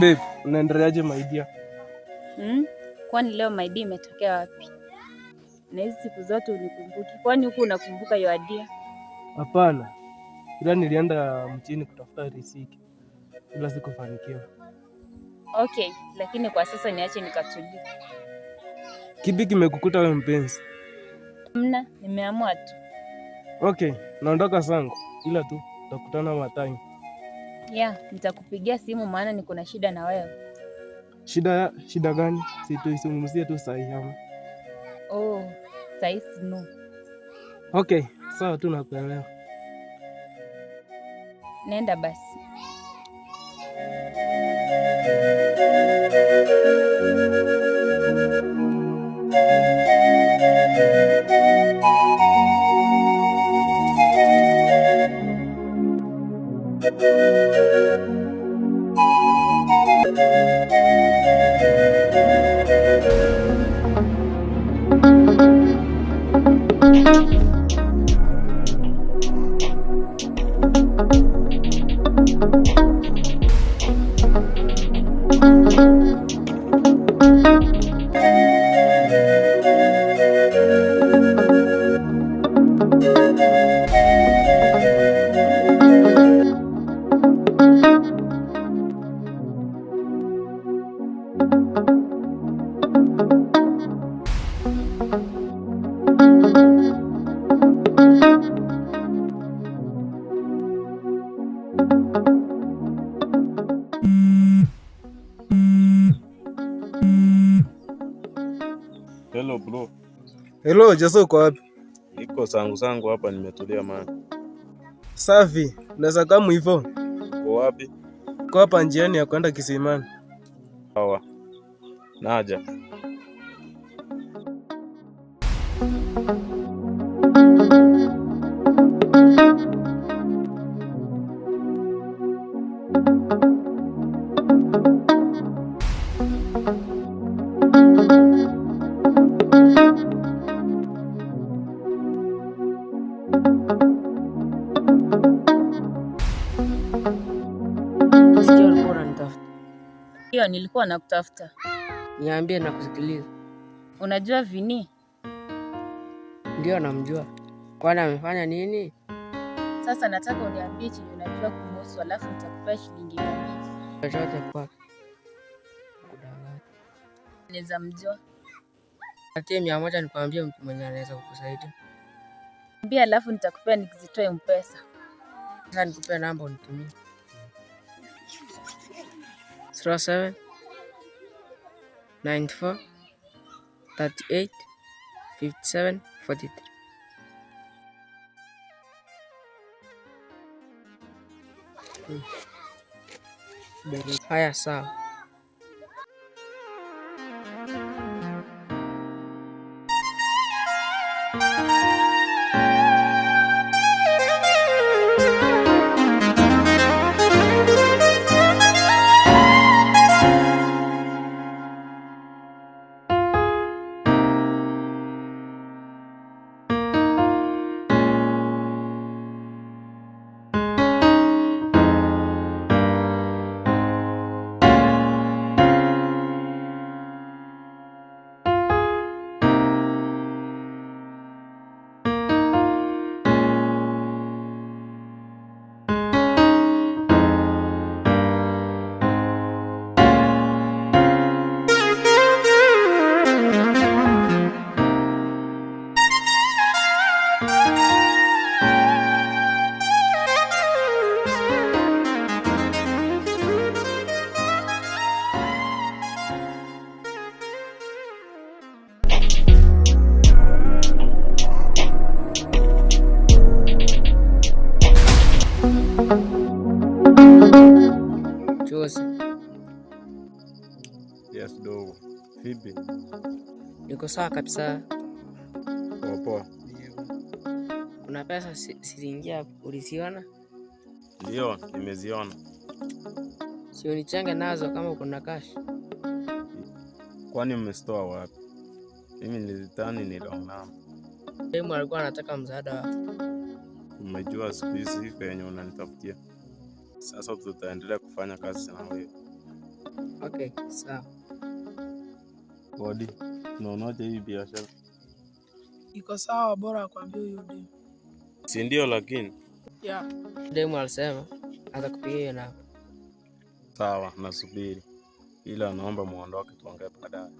Babe, unaendeleaje my dear? Kwani leo my dear imetokea wapi? Na hizi siku zote unikumbuki. Kwani huku unakumbuka your dear? Hapana. Ila nilienda mjini kutafuta riziki. Ila sikufanikiwa. Okay, lakini kwa sasa niache nikatulie. Kipi kimekukuta wewe mpenzi? Mna, nimeamua tu. Okay, naondoka zangu. Ila tu tutakutana matime. Yeah, nitakupigia simu maana niko na shida na wewe. Shida gani? Situizungumzie tu sahi hapa. Oh, sahi no. Okay, sawa tu nakuelewa. Nenda basi. Hello bro. Hello, Jaso uko wapi? Niko zangu hapa nimetulia man. Safi, unaweza kama hivyo? Uko wapi? Uko hapa njiani ya kwenda Kisimani. Sawa. Naja. Hiyo nilikuwa nakutafuta. Niambie na kusikiliza. Unajua Vini? Ndio namjua. Kwani amefanya nini? Sasa nataka uniambie chenye unajua kumhusu alafu nitakupea shilingi 200. Chochote kwake. Naweza mjua. Atie 100 nikwambie mtu mwenye anaweza kukusaidia. Niambie alafu nitakupea nikizitoa mpesa. Sasa nikupe namba unitumie. 07 94 38 57 43. Haya sawa. Niko sawa kabisa. Poa. Kuna pesa ziliingia, ulisiona? Ndio, nimeziona. Si unichenge nazo kama uko na cash. Kwani mmesitoa wapi? Mimi nilidhani ni wrong number. Demu alikuwa anataka msaada wako. Umejua siku hizi penye unanitafutia. Sasa tutaendelea kufanya kazi na wewe. Okay, sawa. Kodi, unaonaje hii biashara? Iko sawa, bora akwambie huyo demu. Si ndio lakini? Yeah. Demu alisema atakupigia hiyo namba. Sawa, nasubiri. Ila naomba muondoke tuongee baadaye.